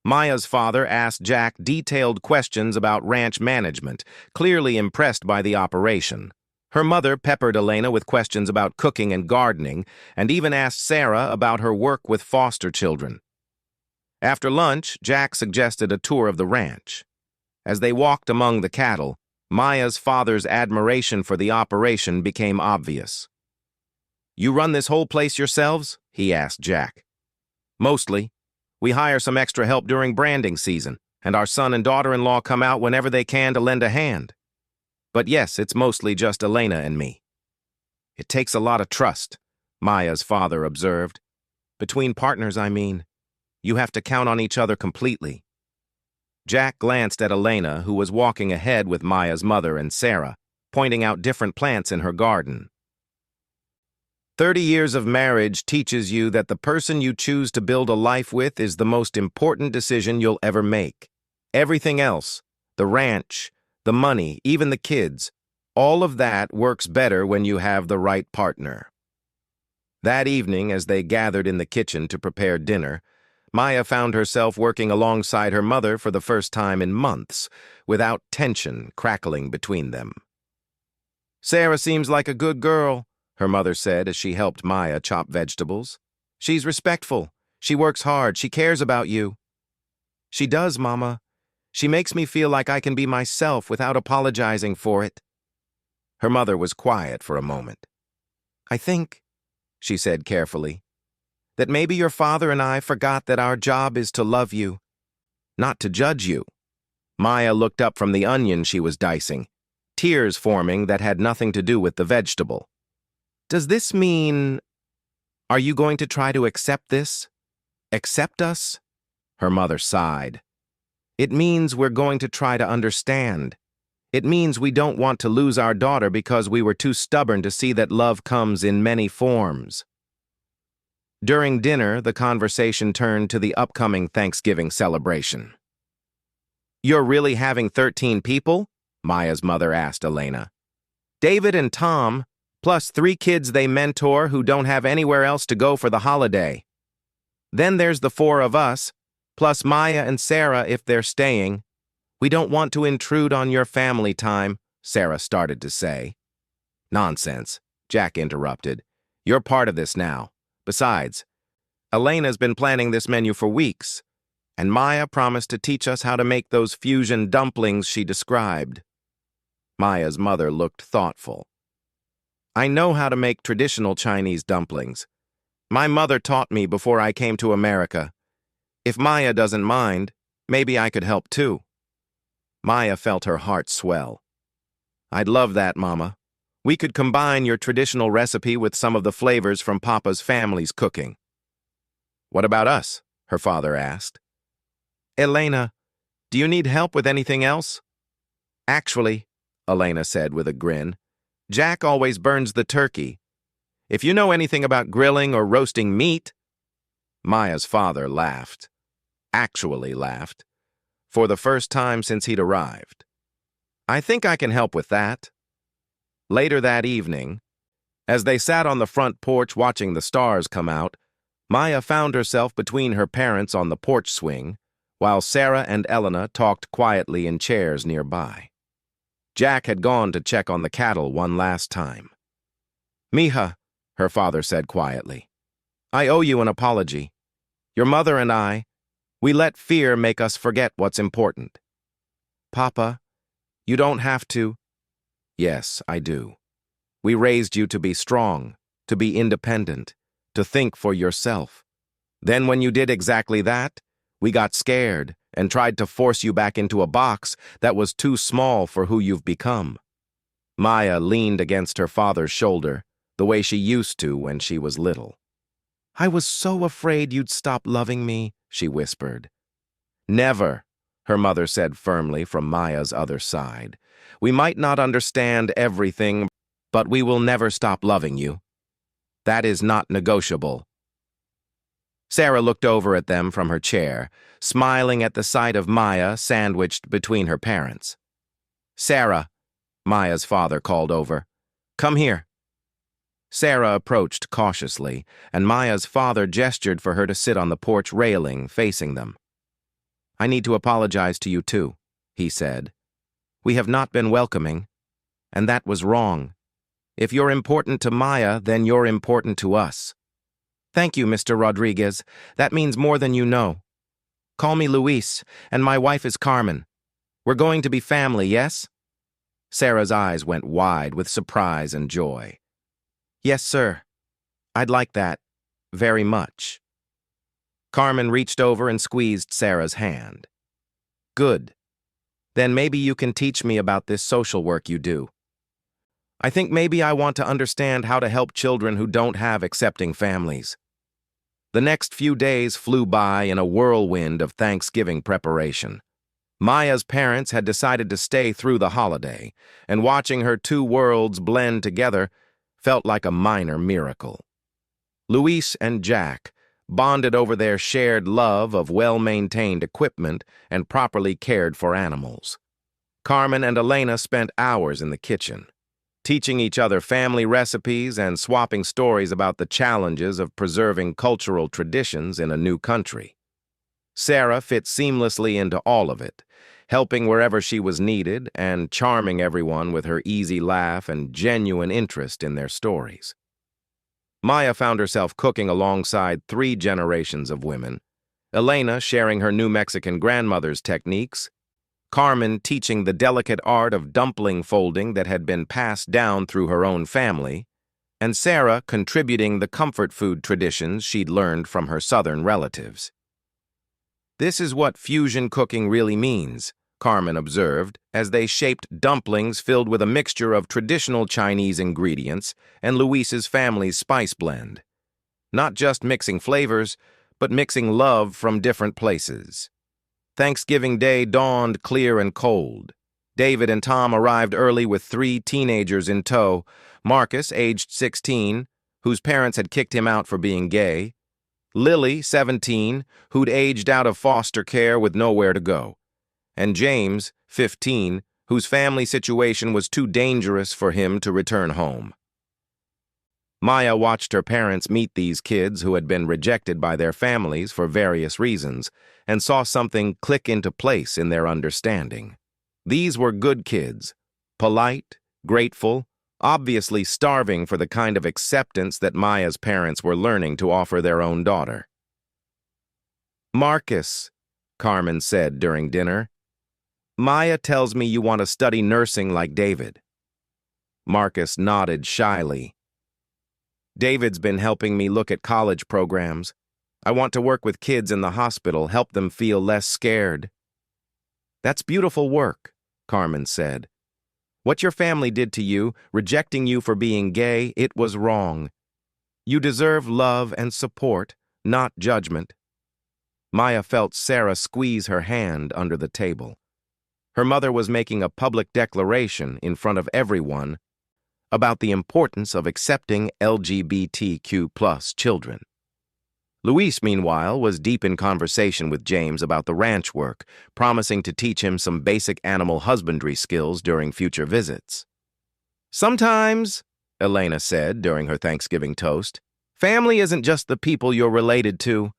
Maya's father asked Jack detailed questions about ranch management, clearly impressed by the operation. Her mother peppered Elena with questions about cooking and gardening, and even asked Sarah about her work with foster children. After lunch, Jack suggested a tour of the ranch. As they walked among the cattle, Maya's father's admiration for the operation became obvious. "You run this whole place yourselves?" he asked Jack. "Mostly. We hire some extra help during branding season, and our son and daughter-in-law come out whenever they can to lend a hand. But yes, it's mostly just Elena and me." "It takes a lot of trust," Maya's father observed. "Between partners, I mean. You have to count on each other completely." Jack glanced at Elena, who was walking ahead with Maya's mother and Sarah, pointing out different plants in her garden. 30 years of marriage teaches you that the person you choose to build a life with is the most important decision you'll ever make. Everything else, the ranch, the money, even the kids, all of that works better when you have the right partner. That evening, as they gathered in the kitchen to prepare dinner, Maya found herself working alongside her mother for the first time in months, without tension crackling between them. "Sarah seems like a good girl," her mother said as she helped Maya chop vegetables. "She's respectful. She works hard. She cares about you." "She does, Mama. She makes me feel like I can be myself without apologizing for it." Her mother was quiet for a moment. "I think," she said carefully, "that maybe your father and I forgot that our job is to love you, not to judge you." Maya looked up from the onion she was dicing, tears forming that had nothing to do with the vegetable. "Does this mean... Are you going to try to accept this? Accept us?" Her mother sighed. "It means we're going to try to understand. It means we don't want to lose our daughter because we were too stubborn to see that love comes in many forms." During dinner, the conversation turned to the upcoming Thanksgiving celebration. "You're really having 13 people?" Maya's mother asked Elena. "David and Tom, plus 3 kids they mentor who don't have anywhere else to go for the holiday. Then there's the 4 of us, plus Maya and Sarah if they're staying. We don't want to intrude on your family time," Sarah started to say. "Nonsense," Jack interrupted. "You're part of this now. Besides, Elena's been planning this menu for weeks, and Maya promised to teach us how to make those fusion dumplings she described." Maya's mother looked thoughtful. "I know how to make traditional Chinese dumplings. My mother taught me before I came to America. If Maya doesn't mind, maybe I could help too." Maya felt her heart swell. "I'd love that, Mama. We could combine your traditional recipe with some of the flavors from Papa's family's cooking." "What about us?" her father asked. "Elena, do you need help with anything else?" "Actually," Elena said with a grin, "Jack always burns the turkey. If you know anything about grilling or roasting meat..." Maya's father laughed. Actually laughed. For the first time since he'd arrived. "I think I can help with that." Later that evening, as they sat on the front porch watching the stars come out, Maya found herself between her parents on the porch swing, while Sarah and Elena talked quietly in chairs nearby. Jack had gone to check on the cattle one last time. "Mija," her father said quietly, "I owe you an apology. Your mother and I, we let fear make us forget what's important." "Papa, you don't have to." "Yes, I do. We raised you to be strong, to be independent, to think for yourself. Then when you did exactly that, we got scared and tried to force you back into a box that was too small for who you've become." Maya leaned against her father's shoulder, the way she used to when she was little. "I was so afraid you'd stop loving me," she whispered. "Never," her mother said firmly from Maya's other side. "We might not understand everything, but we will never stop loving you. That is not negotiable." Sarah looked over at them from her chair, smiling at the sight of Maya sandwiched between her parents. "Sarah," Maya's father called over, "come here." Sarah approached cautiously, and Maya's father gestured for her to sit on the porch railing, facing them. "I need to apologize to you too," he said. "We have not been welcoming, and that was wrong. If you're important to Maya, then you're important to us." "Thank you, Mr. Rodriguez. That means more than you know. Call me Luis, and my wife is Carmen. We're going to be family, yes?" Sarah's eyes went wide with surprise and joy. "Yes, sir. I'd like that. Very much." Carmen reached over and squeezed Sarah's hand. "Good. Then maybe you can teach me about this social work you do. I think maybe I want to understand how to help children who don't have accepting families." The next few days flew by in a whirlwind of Thanksgiving preparation. Maya's parents had decided to stay through the holiday, and watching her 2 worlds blend together felt like a minor miracle. Luis and Jack bonded over their shared love of well-maintained equipment and properly cared for animals. Carmen and Elena spent hours in the kitchen, teaching each other family recipes and swapping stories about the challenges of preserving cultural traditions in a new country. Sarah fit seamlessly into all of it, helping wherever she was needed and charming everyone with her easy laugh and genuine interest in their stories. Maya found herself cooking alongside 3 generations of women, Elena sharing her New Mexican grandmother's techniques, Carmen teaching the delicate art of dumpling folding that had been passed down through her own family, and Sarah contributing the comfort food traditions she'd learned from her southern relatives. "This is what fusion cooking really means," Carmen observed, as they shaped dumplings filled with a mixture of traditional Chinese ingredients and Luis's family's spice blend. Not just mixing flavors, but mixing love from different places. Thanksgiving Day dawned clear and cold. David and Tom arrived early with 3 teenagers in tow: Marcus, aged 16, whose parents had kicked him out for being gay; Lily, 17, who'd aged out of foster care with nowhere to go; and James, 15, whose family situation was too dangerous for him to return home. Maya watched her parents meet these kids who had been rejected by their families for various reasons, and saw something click into place in their understanding. These were good kids, polite, grateful, obviously starving for the kind of acceptance that Maya's parents were learning to offer their own daughter. "Marcus," Carmen said during dinner, "Maya tells me you want to study nursing like David." Marcus nodded shyly. "David's been helping me look at college programs. I want to work with kids in the hospital, help them feel less scared." "That's beautiful work," Carmen said. "What your family did to you, rejecting you for being gay, it was wrong. You deserve love and support, not judgment." Maya felt Sarah squeeze her hand under the table. Her mother was making a public declaration in front of everyone about the importance of accepting LGBTQ+ children. Luis, meanwhile, was deep in conversation with James about the ranch work, promising to teach him some basic animal husbandry skills during future visits. "Sometimes," Elena said during her Thanksgiving toast, "family isn't just the people you're related to.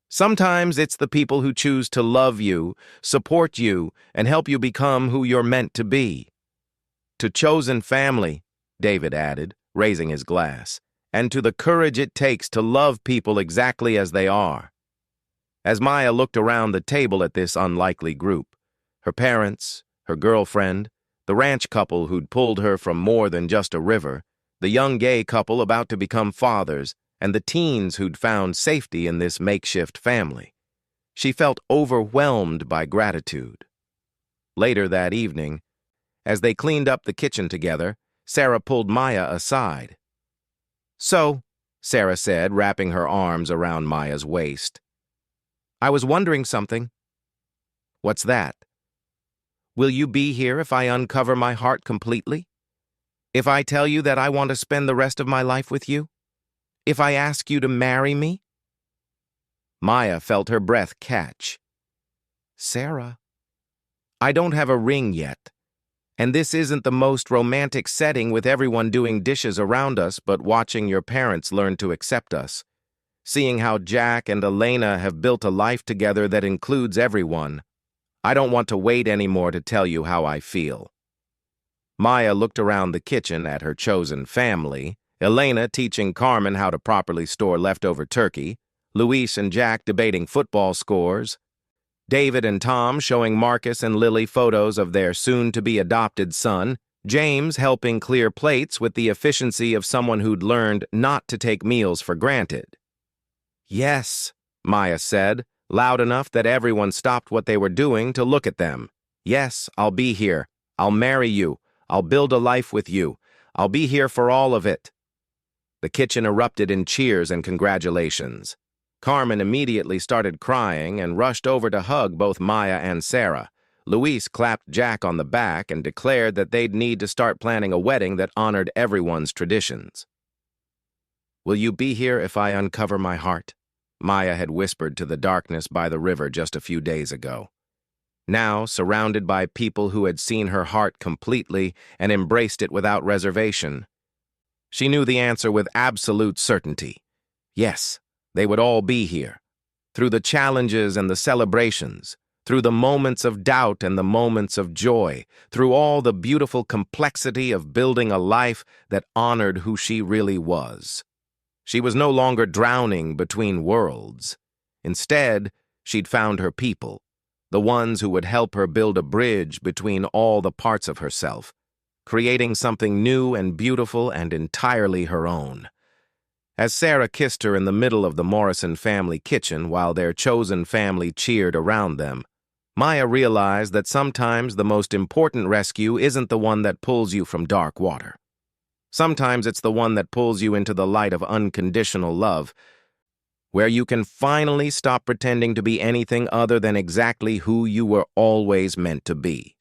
Sometimes it's the people who choose to love you, support you, and help you become who you're meant to be." "To chosen family," David added, raising his glass, "and to the courage it takes to love people exactly as they are." As Maya looked around the table at this unlikely group, her parents, her girlfriend, the ranch couple who'd pulled her from more than just a river, the young gay couple about to become fathers, and the teens who'd found safety in this makeshift family, she felt overwhelmed by gratitude. Later that evening, as they cleaned up the kitchen together, Sarah pulled Maya aside. "So," Sarah said, wrapping her arms around Maya's waist, "I was wondering something." "What's that?" "Will you be here if I uncover my heart completely? If I tell you that I want to spend the rest of my life with you? If I ask you to marry me?" Maya felt her breath catch. "Sarah, I don't have a ring yet. And this isn't the most romantic setting with everyone doing dishes around us, but watching your parents learn to accept us. Seeing how Jack and Elena have built a life together that includes everyone. I don't want to wait anymore to tell you how I feel." Maya looked around the kitchen at her chosen family, Elena teaching Carmen how to properly store leftover turkey, Luis and Jack debating football scores, David and Tom showing Marcus and Lily photos of their soon-to-be adopted son, James helping clear plates with the efficiency of someone who'd learned not to take meals for granted. "Yes," Maya said, loud enough that everyone stopped what they were doing to look at them. "Yes, I'll be here. I'll marry you. I'll build a life with you. I'll be here for all of it." The kitchen erupted in cheers and congratulations. Carmen immediately started crying and rushed over to hug both Maya and Sarah. Luis clapped Jack on the back and declared that they'd need to start planning a wedding that honored everyone's traditions. "Will you be here if I uncover my heart?" Maya had whispered to the darkness by the river just a few days ago. Now, surrounded by people who had seen her heart completely and embraced it without reservation, she knew the answer with absolute certainty. Yes, they would all be here, through the challenges and the celebrations, through the moments of doubt and the moments of joy, through all the beautiful complexity of building a life that honored who she really was. She was no longer drowning between worlds. Instead, she'd found her people, the ones who would help her build a bridge between all the parts of herself, creating something new and beautiful and entirely her own. As Sarah kissed her in the middle of the Morrison family kitchen while their chosen family cheered around them, Maya realized that sometimes the most important rescue isn't the one that pulls you from dark water. Sometimes it's the one that pulls you into the light of unconditional love, where you can finally stop pretending to be anything other than exactly who you were always meant to be.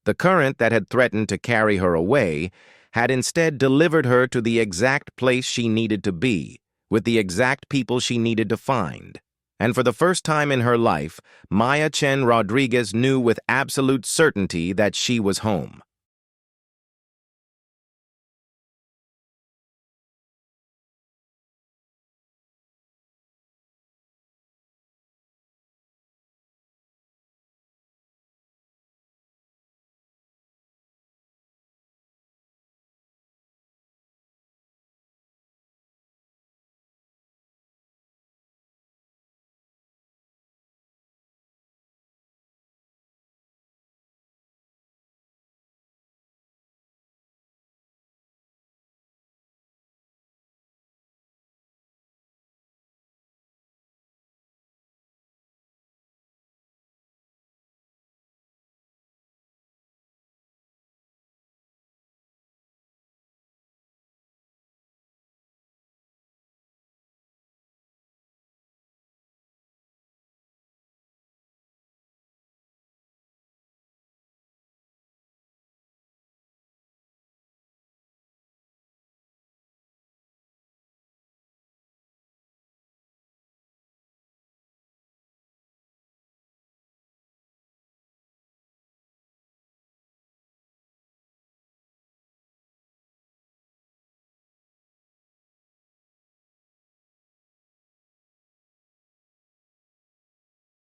The current that had threatened to carry her away had instead delivered her to the exact place she needed to be, with the exact people she needed to find. And for the first time in her life, Maya Chen Rodriguez knew with absolute certainty that she was home.